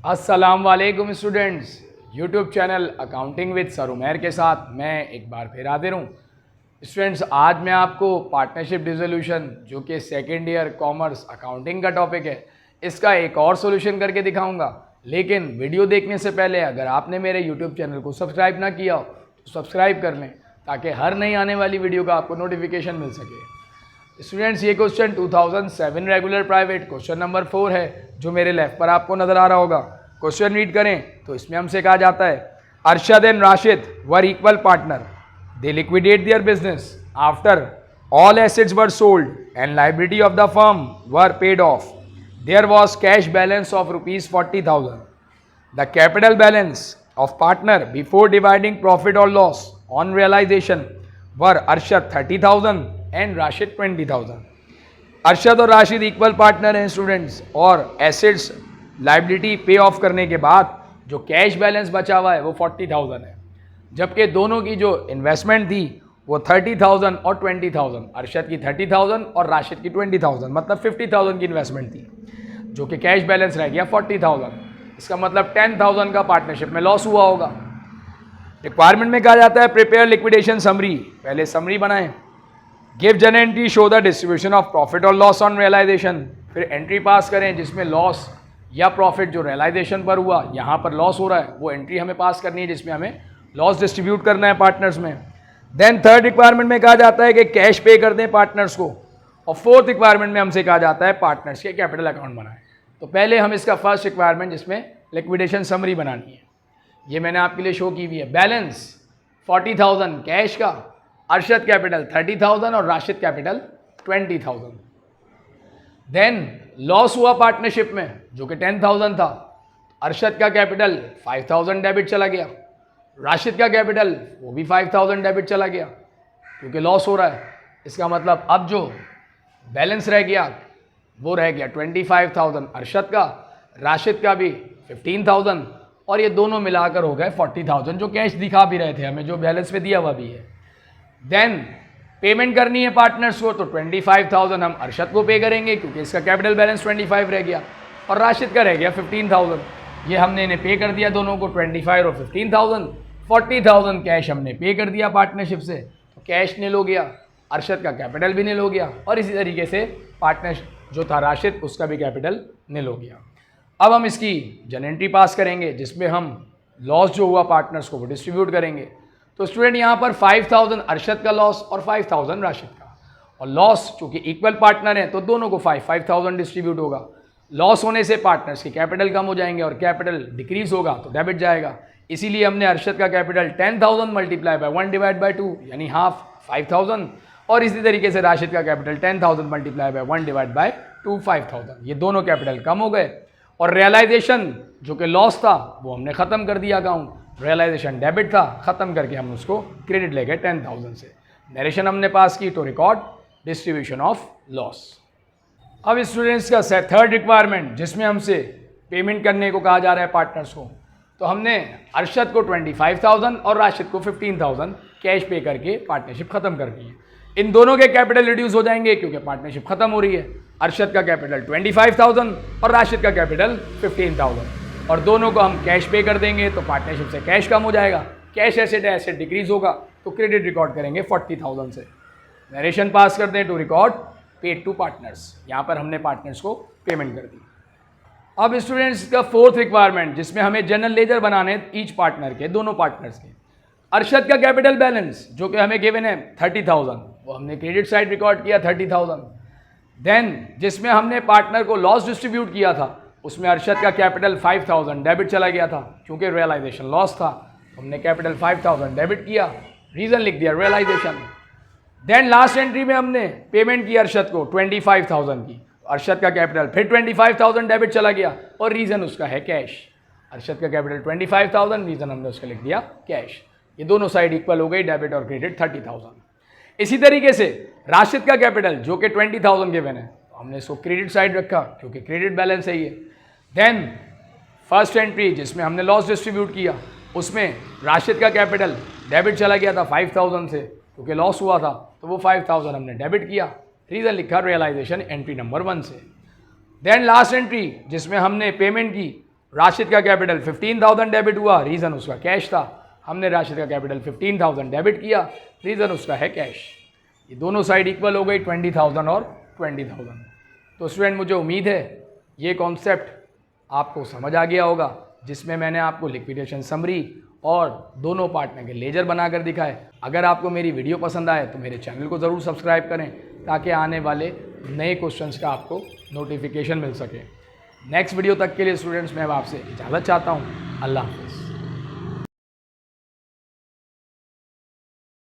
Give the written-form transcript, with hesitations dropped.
अस्सलाम वालेकुम students. YouTube channel accounting with sir Umair के साथ मैं एक बार फिर हाजिर हूँ। स्टूडेंट्स, आज मैं आपको पार्टनरशिप डिसोल्यूशन जो कि सेकेंड ईयर कॉमर्स अकाउंटिंग का टॉपिक है, इसका एक और सॉल्यूशन करके दिखाऊंगा। लेकिन वीडियो देखने से पहले अगर आपने मेरे यूट्यूब चैनल को सब्सक्राइब ना किया हो तो सब्सक्राइब कर लें, ताकि हर नई आने वाली वीडियो का आपको नोटिफिकेशन मिल सके। स्टूडेंट्स, ये question 2007 regular private question number 4 है, जो मेरे लेफ्ट पर आपको नजर आ रहा होगा। क्वेश्चन रीड करें तो इसमें हमसे कहा जाता है, Arshad and Rashid were equal partner, they liquidate their business after all assets were sold and liability of the firm were paid off, there was cash balance of ₹40,000। The capital balance of partner before dividing profit और loss on realisation were Arshad 30,000 and Rashid 20,000। Arshad और Rashid equal partner हैं students, और assets liability pay off करने के बाद जो cash balance बचा हुआ है वो 40,000 है, जबकि दोनों की जो इन्वेस्टमेंट थी वो 30,000 और 20,000, अरशद की 30,000 और राशिद की 20,000, मतलब 50,000 की इन्वेस्टमेंट थी, जो कि कैश बैलेंस रह गया 40,000। इसका मतलब 10,000 का पार्टनरशिप में लॉस हुआ होगा। रिक्वायरमेंट में कहा जाता है प्रिपेयर लिक्विडेशन समरी, पहले समरी बनाएं। गिव जन entry show the distribution of profit और लॉस ऑन रियलाइजेशन, फिर एंट्री पास करें जिसमें लॉस या प्रॉफिट जो रियलाइजेशन पर हुआ, यहाँ पर लॉस हो रहा है, वो एंट्री हमें पास करनी है जिसमें हमें लॉस डिस्ट्रीब्यूट करना है पार्टनर्स में। देन थर्ड रिक्वायरमेंट में कहा जाता है कि कैश पे कर दें पार्टनर्स को, और फोर्थ रिक्वायरमेंट में हमसे कहा जाता है पार्टनर्स के कैपिटल अकाउंट बनाएं। तो पहले हम इसका फर्स्ट रिक्वायरमेंट जिसमें लिक्विडेशन समरी बनानी है, ये मैंने आपके लिए शो की हुई है। बैलेंस 40,000 कैश का, अरशद कैपिटल 30,000 और राशिद कैपिटल 20,000। देन लॉस हुआ पार्टनरशिप में जो कि 10,000 था, अरशद का कैपिटल 5,000 डेबिट चला गया, राशिद का कैपिटल वो भी 5,000 डेबिट चला गया, क्योंकि लॉस हो रहा है। इसका मतलब अब जो बैलेंस रह गया वो रह गया 25,000 अरशद का, राशिद का भी 15,000, और ये दोनों मिलाकर हो गए 40,000, जो कैश दिखा भी रहे थे हमें, जो बैलेंस पे दिया हुआ भी है। देन पेमेंट करनी है पार्टनर्स को, तो 25,000 हम अरशद को पे करेंगे क्योंकि इसका कैपिटल बैलेंस 25 रह गया, और राशिद का रह गया 15,000। ये हमने इन्हें पे कर दिया दोनों को, 25 और 15,000। 40,000 कैश हमने पे कर दिया पार्टनरशिप से, तो कैश निल हो गया, अरशद का कैपिटल भी निल हो गया, और इसी तरीके से पार्टनर जो था राशिद उसका भी कैपिटल निल हो गया। अब हम इसकी जन एंट्री पास करेंगे जिसमें हम लॉस जो हुआ पार्टनर्स को वो डिस्ट्रीब्यूट करेंगे। तो स्टूडेंट यहाँ पर 5,000 अरशद का लॉस और 5,000 राशिद का, और लॉस चूंकि इक्वल पार्टनर है तो दोनों को 5,000 डिस्ट्रीब्यूट होगा। लॉस होने से पार्टनर्स के कैपिटल कम हो जाएंगे और कैपिटल डिक्रीज होगा तो डेबिट जाएगा, इसीलिए हमने अरशद का capital 10,000 multiply by 1 divide by 2 यानी हाफ 5,000, और इसी तरीके से राशिद का capital 10,000 multiply by 1 divide by 2 5,000। ये दोनों कैपिटल कम हो गए, और रियलाइजेशन जो कि लॉस था वो हमने ख़त्म कर दिया अकाउंट, रियलाइजेशन डेबिट था, ख़त्म करके हम उसको क्रेडिट ले गए 10,000 से। नरेशन हमने पास की to record distribution of loss. अब स्टूडेंट्स का थर्ड रिक्वायरमेंट जिसमें हमसे पेमेंट करने को कहा जा रहा है पार्टनर्स को, तो हमने अरशद को 25,000 और राशिद को 15,000 कैश पे करके पार्टनरशिप ख़त्म कर दी है। इन दोनों के कैपिटल रिड्यूस हो जाएंगे क्योंकि पार्टनरशिप खत्म हो रही है। अरशद का कैपिटल 25,000 और राशिद का कैपिटल 15,000, और दोनों को हम कैश पे कर देंगे तो पार्टनरशिप से कैश कम हो जाएगा, कैश एसेट है, एसेट डिक्रीज होगा, तो क्रेडिट रिकॉर्ड करेंगे 40,000 से। नरेशन पास कर दें to record paid to partners, यहाँ पर हमने पार्टनर्स को पेमेंट कर दी। अब स्टूडेंट्स का फोर्थ रिक्वायरमेंट जिसमें हमें जनरल लेजर बनाने ईच पार्टनर के, दोनों पार्टनर्स के। अरशद का कैपिटल बैलेंस जो कि हमें गिवन है 30,000, वो हमने क्रेडिट साइड रिकॉर्ड किया 30,000। देन जिसमें हमने पार्टनर को लॉस डिस्ट्रीब्यूट किया था उसमें अरशद का कैपिटल 5,000 डेबिट चला गया था, क्योंकि रियलाइजेशन लॉस था, हमने कैपिटल 5,000 डेबिट किया, रीज़न लिख दिया रियलाइजेशन। देन लास्ट एंट्री में हमने पेमेंट की अरशद को 25,000 की, अरशद का कैपिटल फिर 25,000 डेबिट चला गया, और रीज़न उसका है कैश। अरशद का कैपिटल 25,000, रीज़न हमने उसका लिख दिया कैश। ये दोनों साइड इक्वल हो गई, डेबिट और क्रेडिट 30,000। इसी तरीके से राशिद का कैपिटल जो कि 20,000 गिवन है, हमने इसको क्रेडिट साइड रखा क्योंकि क्रेडिट बैलेंस है ये। देन फर्स्ट एंट्री जिसमें हमने लॉस डिस्ट्रीब्यूट किया उसमें राशिद का कैपिटल डेबिट चला गया था 5,000 से, क्योंकि लॉस हुआ था, तो वो 5,000 हमने डेबिट किया, रीज़न लिखा रियलाइजेशन एंट्री नंबर 1 से। देन लास्ट एंट्री जिसमें हमने पेमेंट की राशिद का कैपिटल 15,000 डेबिट हुआ, रीज़न उसका कैश था। हमने राशिद का कैपिटल 15,000 डेबिट किया, रीज़न उसका है कैश। ये दोनों साइड इक्वल हो गई 20,000 और 20,000। तो स्टूडेंट मुझे उम्मीद है ये कॉन्सेप्ट आपको समझ आ गया होगा, जिसमें मैंने आपको लिक्विडेशन समरी और दोनों पार्टनर के लेजर बनाकर दिखाए। अगर आपको मेरी वीडियो पसंद आए तो मेरे चैनल को ज़रूर सब्सक्राइब करें, ताकि आने वाले नए क्वेश्चंस का आपको नोटिफिकेशन मिल सके। नेक्स्ट वीडियो तक के लिए स्टूडेंट्स मैं आपसे इजाज़त चाहता हूँ। अल्लाह हाफ़िज़।